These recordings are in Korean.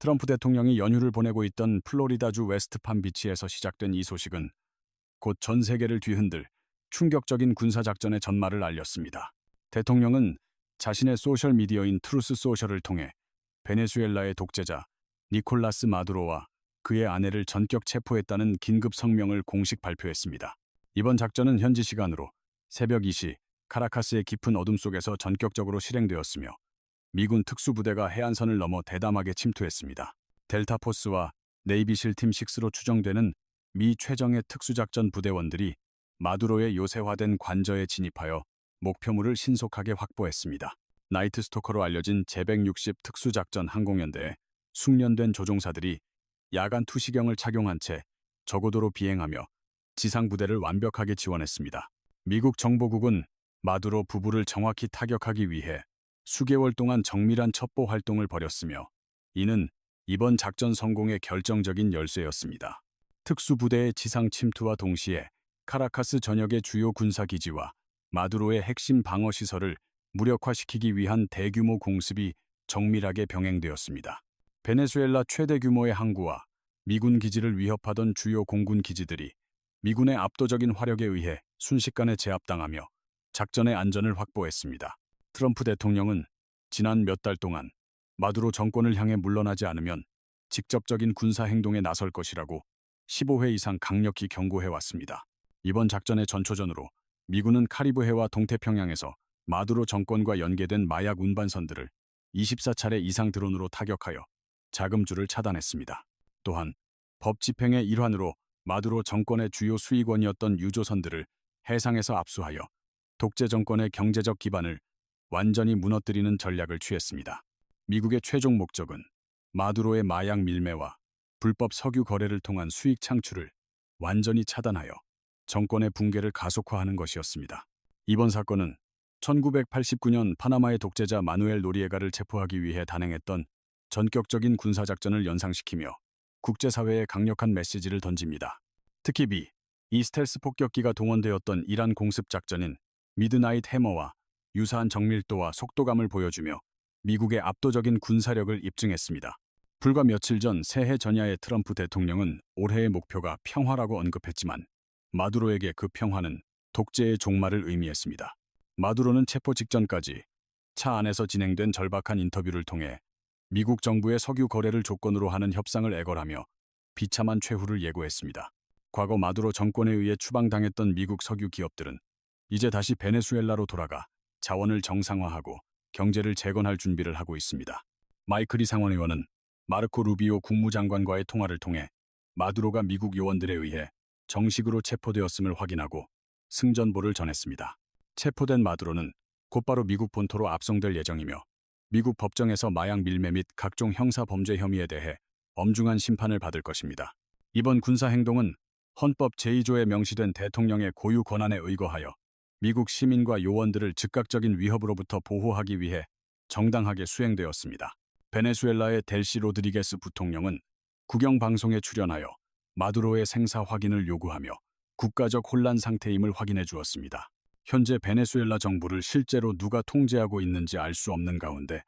트럼프 대통령이 연휴를 보내고 있던 플로리다주 웨스트팜비치에서 시작된 이 소식은 곧 전 세계를 뒤흔들 충격적인 군사작전의 전말을 알렸습니다. 대통령은 자신의 소셜미디어인 트루스 소셜을 통해 베네수엘라의 독재자 니콜라스 마두로와 그의 아내를 전격 체포했다는 긴급 성명을 공식 발표했습니다. 이번 작전은 현지 시간으로 새벽 2시 카라카스의 깊은 어둠 속에서 전격적으로 실행되었으며 미군 특수부대가 해안선을 넘어 대담하게 침투했습니다. 델타포스와 네이비실 팀 6로 추정되는 미 최정예 특수작전 부대원들이 마두로의 요새화된 관저에 진입하여 목표물을 신속하게 확보했습니다. 나이트 스토커로 알려진 제160 특수작전 항공연대의 숙련된 조종사들이 야간 투시경을 착용한 채 저고도로 비행하며 지상부대를 완벽하게 지원했습니다. 미국 정보국은 마두로 부부를 정확히 타격하기 위해 수개월 동안 정밀한 첩보 활동을 벌였으며 이는 이번 작전 성공의 결정적인 열쇠였습니다. 특수부대의 지상 침투와 동시에 카라카스 전역의 주요 군사기지와 마두로의 핵심 방어시설을 무력화시키기 위한 대규모 공습이 정밀하게 병행되었습니다. 베네수엘라 최대 규모의 항구와 미군 기지를 위협하던 주요 공군 기지들이 미군의 압도적인 화력에 의해 순식간에 제압당하며 작전의 안전을 확보했습니다. 트럼프 대통령은 지난 몇 달 동안 마두로 정권을 향해 물러나지 않으면 직접적인 군사 행동에 나설 것이라고 15회 이상 강력히 경고해왔습니다. 이번 작전의 전초전으로 미군은 카리브해와 동태평양에서 마두로 정권과 연계된 마약 운반선들을 24차례 이상 드론으로 타격하여 자금줄을 차단했습니다. 또한 법 집행의 일환으로 마두로 정권의 주요 수익원이었던 유조선들을 해상에서 압수하여 독재 정권의 경제적 기반을 완전히 무너뜨리는 전략을 취했습니다. 미국의 최종 목적은 마두로의 마약 밀매와 불법 석유 거래를 통한 수익 창출을 완전히 차단하여 정권의 붕괴를 가속화하는 것이었습니다. 이번 사건은 1989년 파나마의 독재자 마누엘 노리에가를 체포하기 위해 단행했던 전격적인 군사작전을 연상시키며 국제사회에 강력한 메시지를 던집니다. 특히 이 스텔스 폭격기가 동원되었던 이란 공습작전인 미드나잇 해머와 유사한 정밀도와 속도감을 보여주며 미국의 압도적인 군사력을 입증했습니다. 불과 며칠 전 새해 전야의 트럼프 대통령은 올해의 목표가 평화라고 언급했지만 마두로에게 그 평화는 독재의 종말을 의미했습니다. 마두로는 체포 직전까지 차 안에서 진행된 절박한 인터뷰를 통해 미국 정부의 석유 거래를 조건으로 하는 협상을 애걸하며 비참한 최후를 예고했습니다. 과거 마두로 정권에 의해 추방당했던 미국 석유 기업들은 이제 다시 베네수엘라로 돌아가 자원을 정상화하고 경제를 재건할 준비를 하고 있습니다. 마이클 상원의원은 마르코 루비오 국무장관과의 통화를 통해 마두로가 미국 요원들에 의해 정식으로 체포되었음을 확인하고 승전보를 전했습니다. 체포된 마두로는 곧바로 미국 본토로 압송될 예정이며 미국 법정에서 마약 밀매 및 각종 형사 범죄 혐의에 대해 엄중한 심판을 받을 것입니다. 이번 군사행동은 헌법 제2조에 명시된 대통령의 고유 권한에 의거하여 미국 시민과 요원들을 즉각적인 위협으로부터 보호하기 위해 정당하게 수행되었습니다. 베네수엘라의 델시 로드리게스 부통령은 국영방송에 출연하여 마두로의 생사 확인을 요구하며 국가적 혼란 상태임을 확인해 주었습니다. 현재 베네수엘라 정부를 실제로 누가 통제하고 있는지 알 수 없는 가운데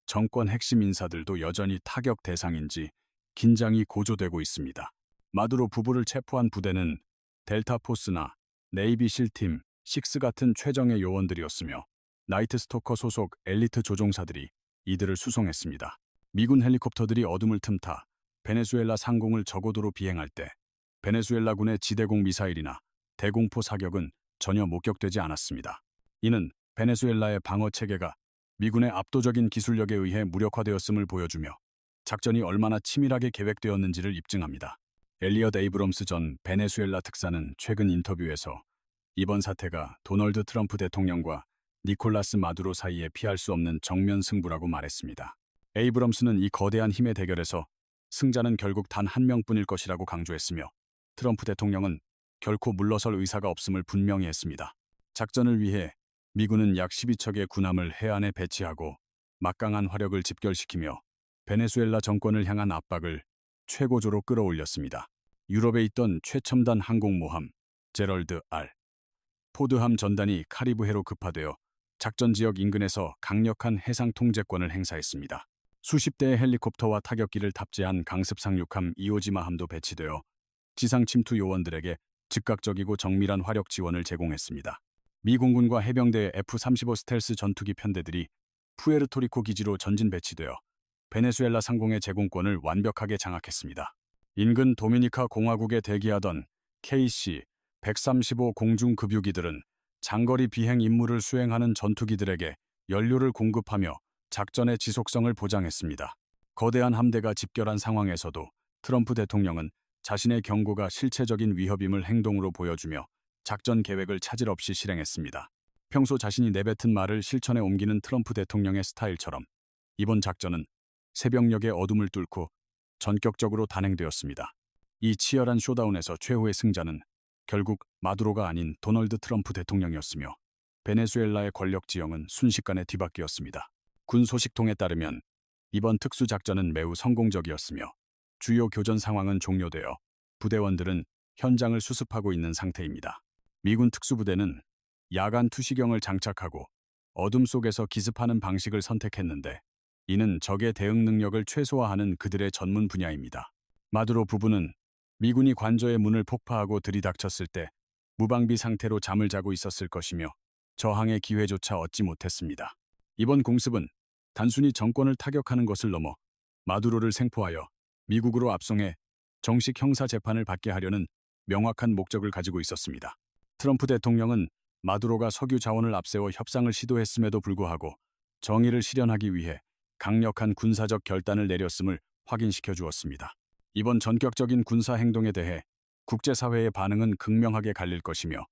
정권 핵심 인사들도 여전히 타격 대상인지 긴장이 고조되고 있습니다. 마두로 부부를 체포한 부대는 델타포스나 네이비실 팀 6 같은 최정예 요원들이었으며 나이트 스토커 소속 엘리트 조종사들이 이들을 수송했습니다. 미군 헬리콥터들이 어둠을 틈타 베네수엘라 상공을 저고도로 비행할 때 베네수엘라군의 지대공 미사일이나 대공포 사격은 전혀 목격되지 않았습니다. 이는 베네수엘라의 방어 체계가 미군의 압도적인 기술력에 의해 무력화되었음을 보여주며 작전이 얼마나 치밀하게 계획되었는지를 입증합니다. 엘리엇 에이브럼스 전 베네수엘라 특사는 최근 인터뷰에서 이번 사태가 도널드 트럼프 대통령과 니콜라스 마두로 사이에 피할 수 없는 정면 승부라고 말했습니다. 에이브럼스는 이 거대한 힘의 대결에서 승자는 결국 단 한 명뿐일 것이라고 강조했으며 트럼프 대통령은 결코 물러설 의사가 없음을 분명히 했습니다. 작전을 위해 미군은 약 12척의 군함을 해안에 배치하고 막강한 화력을 집결시키며 베네수엘라 정권을 향한 압박을 최고조로 끌어올렸습니다. 유럽에 있던 최첨단 항공모함 제럴드 R. 포드함 전단이 카리브해로 급파되어 작전 지역 인근에서 강력한 해상 통제권을 행사했습니다. 수십 대의 헬리콥터와 타격기를 탑재한 강습 상륙함 이오지마함도 배치되어 지상 침투 요원들에게 즉각적이고 정밀한 화력 지원을 제공했습니다. 미 공군과 해병대의 F-35 스텔스 전투기 편대들이 푸에르토리코 기지로 전진 배치되어 베네수엘라 상공의 제공권을 완벽하게 장악했습니다. 인근 도미니카 공화국에 대기하던 KC-135 공중급유기들은 장거리 비행 임무를 수행하는 전투기들에게 연료를 공급하며 작전의 지속성을 보장했습니다. 거대한 함대가 집결한 상황에서도 트럼프 대통령은 자신의 경고가 실체적인 위협임을 행동으로 보여주며 작전 계획을 차질 없이 실행했습니다. 평소 자신이 내뱉은 말을 실천에 옮기는 트럼프 대통령의 스타일처럼 이번 작전은 새벽녘의 어둠을 뚫고 전격적으로 단행되었습니다. 이 치열한 쇼다운에서 최후의 승자는 결국 마두로가 아닌 도널드 트럼프 대통령이었으며 베네수엘라의 권력 지형은 순식간에 뒤바뀌었습니다. 군 소식통에 따르면 이번 특수작전은 매우 성공적이었으며 주요 교전 상황은 종료되어 부대원들은 현장을 수습하고 있는 상태입니다. 미군 특수부대는 야간 투시경을 장착하고 어둠 속에서 기습하는 방식을 선택했는데 이는 적의 대응 능력을 최소화하는 그들의 전문 분야입니다. 마두로 부부는 미군이 관저의 문을 폭파하고 들이닥쳤을 때 무방비 상태로 잠을 자고 있었을 것이며 저항의 기회조차 얻지 못했습니다. 이번 공습은 단순히 정권을 타격하는 것을 넘어 마두로를 생포하여 미국으로 압송해 정식 형사 재판을 받게 하려는 명확한 목적을 가지고 있었습니다. 트럼프 대통령은 마두로가 석유 자원을 앞세워 협상을 시도했음에도 불구하고 정의를 실현하기 위해 강력한 군사적 결단을 내렸음을 확인시켜 주었습니다. 이번 전격적인 군사 행동에 대해 국제사회의 반응은 극명하게 갈릴 것이며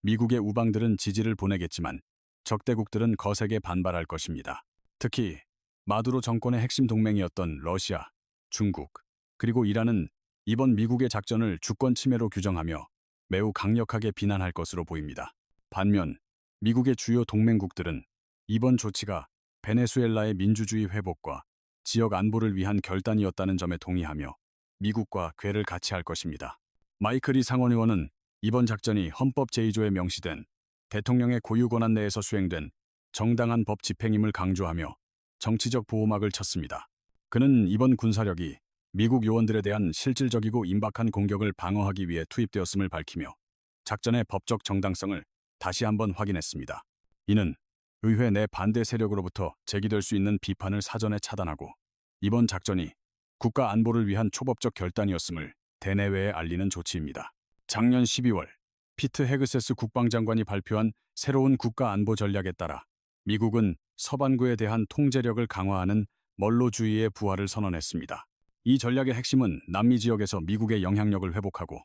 미국의 우방들은 지지를 보내겠지만 적대국들은 거세게 반발할 것입니다. 특히 마두로 정권의 핵심 동맹이었던 러시아, 중국, 그리고 이란은 이번 미국의 작전을 주권 침해로 규정하며 매우 강력하게 비난할 것으로 보입니다. 반면 미국의 주요 동맹국들은 이번 조치가 베네수엘라의 민주주의 회복과 지역 안보를 위한 결단이었다는 점에 동의하며 미국과 궤를 같이 할 것입니다. 마이클 리 상원의원은 이번 작전이 헌법 제2조에 명시된 대통령의 고유 권한 내에서 수행된 정당한 법 집행임을 강조하며 정치적 보호막을 쳤습니다. 그는 이번 군사력이 미국 요원들에 대한 실질적이고 임박한 공격을 방어하기 위해 투입되었음을 밝히며 작전의 법적 정당성을 다시 한번 확인했습니다. 이는 의회 내 반대 세력으로부터 제기될 수 있는 비판을 사전에 차단하고 이번 작전이 국가 안보를 위한 초법적 결단이었음을 대내외에 알리는 조치입니다. 작년 12월 피트 헤그세스 국방장관이 발표한 새로운 국가 안보 전략에 따라 미국은 서반구에 대한 통제력을 강화하는 멀로주의의 부활을 선언했습니다. 이 전략의 핵심은 남미 지역에서 미국의 영향력을 회복하고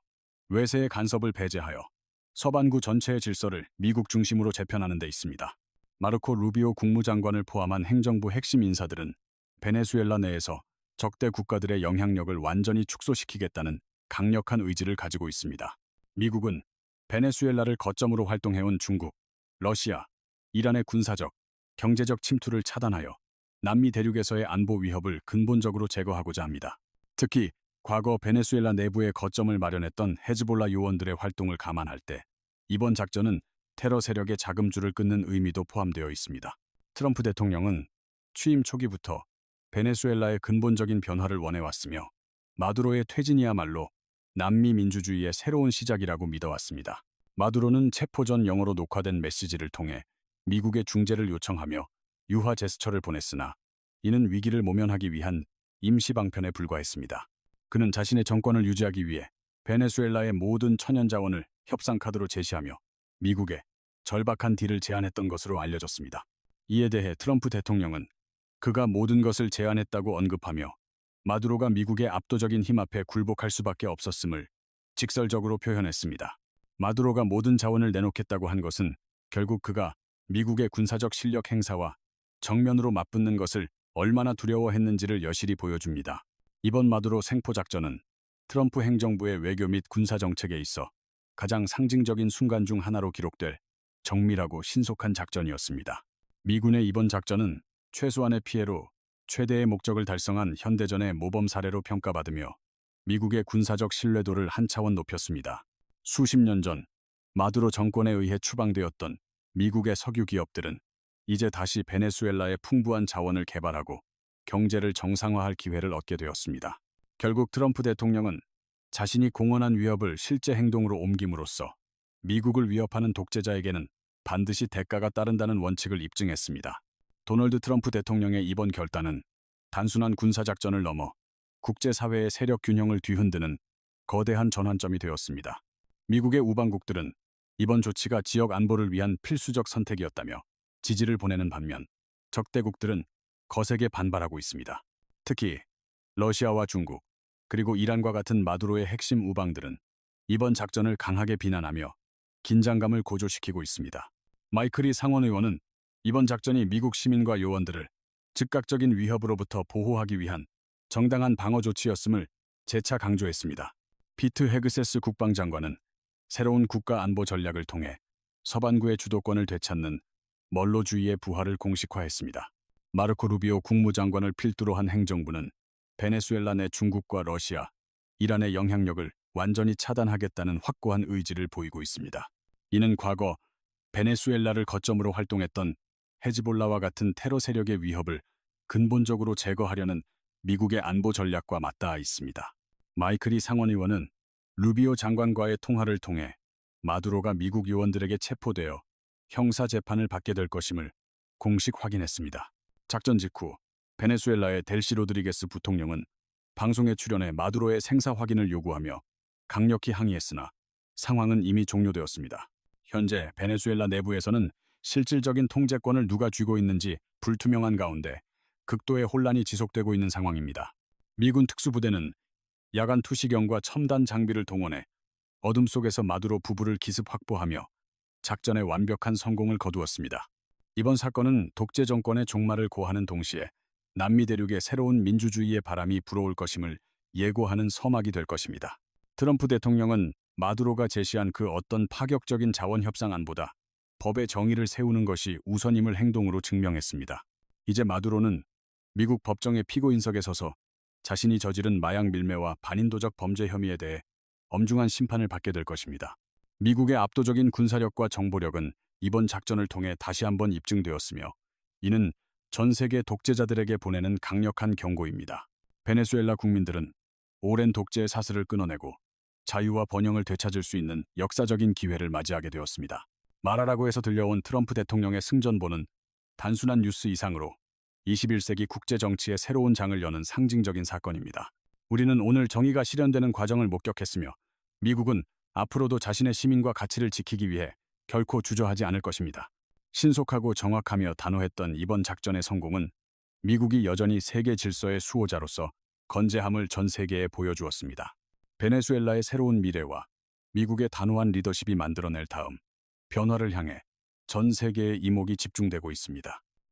외세의 간섭을 배제하여 서반구 전체의 질서를 미국 중심으로 재편하는 데 있습니다. 마르코 루비오 국무장관을 포함한 행정부 핵심 인사들은 베네수엘라 내에서 적대 국가들의 영향력을 완전히 축소시키겠다는 강력한 의지를 가지고 있습니다. 미국은 베네수엘라를 거점으로 활동해온 중국, 러시아, 이란의 군사적, 경제적 침투를 차단하여 남미 대륙에서의 안보 위협을 근본적으로 제거하고자 합니다. 특히 과거 베네수엘라 내부에 거점을 마련했던 헤즈볼라 요원들의 활동을 감안할 때 이번 작전은 테러 세력의 자금줄을 끊는 의미도 포함되어 있습니다. 트럼프 대통령은 취임 초기부터 베네수엘라의 근본적인 변화를 원해왔으며 마두로의 퇴진이야말로 남미 민주주의의 새로운 시작이라고 믿어왔습니다. 마두로는 체포 전 영어로 녹화된 메시지를 통해 미국의 중재를 요청하며 유화 제스처를 보냈으나 이는 위기를 모면하기 위한 임시 방편에 불과했습니다. 그는 자신의 정권을 유지하기 위해 베네수엘라의 모든 천연 자원을 협상 카드로 제시하며 미국에 절박한 딜을 제안했던 것으로 알려졌습니다. 이에 대해 트럼프 대통령은 그가 모든 것을 제안했다고 언급하며 마두로가 미국의 압도적인 힘 앞에 굴복할 수밖에 없었음을 직설적으로 표현했습니다. 마두로가 모든 자원을 내놓겠다고 한 것은 결국 그가 미국의 군사적 실력 행사와 정면으로 맞붙는 것을 얼마나 두려워했는지를 여실히 보여줍니다. 이번 마두로 생포 작전은 트럼프 행정부의 외교 및 군사 정책에 있어 가장 상징적인 순간 중 하나로 기록될 정밀하고 신속한 작전이었습니다. 미군의 이번 작전은 최소한의 피해로 최대의 목적을 달성한 현대전의 모범 사례로 평가받으며 미국의 군사적 신뢰도를 한 차원 높였습니다. 수십 년 전 마두로 정권에 의해 추방되었던 미국의 석유 기업들은 이제 다시 베네수엘라의 풍부한 자원을 개발하고 경제를 정상화할 기회를 얻게 되었습니다. 결국 트럼프 대통령은 자신이 공언한 위협을 실제 행동으로 옮김으로써 미국을 위협하는 독재자에게는 반드시 대가가 따른다는 원칙을 입증했습니다. 도널드 트럼프 대통령의 이번 결단은 단순한 군사작전을 넘어 국제사회의 세력 균형을 뒤흔드는 거대한 전환점이 되었습니다. 미국의 우방국들은 이번 조치가 지역 안보를 위한 필수적 선택이었다며 지지를 보내는 반면 적대국들은 거세게 반발하고 있습니다. 특히 러시아와 중국, 그리고 이란과 같은 마두로의 핵심 우방들은 이번 작전을 강하게 비난하며 긴장감을 고조시키고 있습니다. 마이클 상원의원은 이번 작전이 미국 시민과 요원들을 즉각적인 위협으로부터 보호하기 위한 정당한 방어 조치였음을 재차 강조했습니다. 피트 헤그세스 국방장관은 새로운 국가 안보 전략을 통해 서반구의 주도권을 되찾는 멀로주의의 부활을 공식화했습니다. 마르코 루비오 국무장관을 필두로 한 행정부는 베네수엘라 내 중국과 러시아, 이란의 영향력을 완전히 차단하겠다는 확고한 의지를 보이고 있습니다. 이는 과거 베네수엘라를 거점으로 활동했던 헤즈볼라와 같은 테러 세력의 위협을 근본적으로 제거하려는 미국의 안보 전략과 맞닿아 있습니다. 마이클 상원의원은 루비오 장관과의 통화를 통해 마두로가 미국 요원들에게 체포되어 형사 재판을 받게 될 것임을 공식 확인했습니다. 작전 직후 베네수엘라의 델시 로드리게스 부통령은 방송에 출연해 마두로의 생사 확인을 요구하며 강력히 항의했으나 상황은 이미 종료되었습니다. 현재 베네수엘라 내부에서는 실질적인 통제권을 누가 쥐고 있는지 불투명한 가운데 극도의 혼란이 지속되고 있는 상황입니다. 미군 특수부대는 야간 투시경과 첨단 장비를 동원해 어둠 속에서 마두로 부부를 기습 확보하며 작전의 완벽한 성공을 거두었습니다. 이번 사건은 독재 정권의 종말을 고하는 동시에 남미 대륙의 새로운 민주주의의 바람이 불어올 것임을 예고하는 서막이 될 것입니다. 트럼프 대통령은 마두로가 제시한 그 어떤 파격적인 자원 협상안보다 법의 정의를 세우는 것이 우선임을 행동으로 증명했습니다. 이제 마두로는 미국 법정의 피고인석에 서서 자신이 저지른 마약 밀매와 반인도적 범죄 혐의에 대해 엄중한 심판을 받게 될 것입니다. 미국의 압도적인 군사력과 정보력은 이번 작전을 통해 다시 한번 입증되었으며 이는 전 세계 독재자들에게 보내는 강력한 경고입니다. 베네수엘라 국민들은 오랜 독재의 사슬을 끊어내고 자유와 번영을 되찾을 수 있는 역사적인 기회를 맞이하게 되었습니다. 말하라고 해서 들려온 트럼프 대통령의 승전보는 단순한 뉴스 이상으로 21세기 국제정치의 새로운 장을 여는 상징적인 사건입니다. 우리는 오늘 정의가 실현되는 과정을 목격했으며 미국은 앞으로도 자신의 시민과 가치를 지키기 위해 결코 주저하지 않을 것입니다. 신속하고 정확하며 단호했던 이번 작전의 성공은 미국이 여전히 세계 질서의 수호자로서 건재함을 전 세계에 보여주었습니다. 베네수엘라의 새로운 미래와 미국의 단호한 리더십이 만들어낼 다음 변화를 향해 전 세계의 이목이 집중되고 있습니다.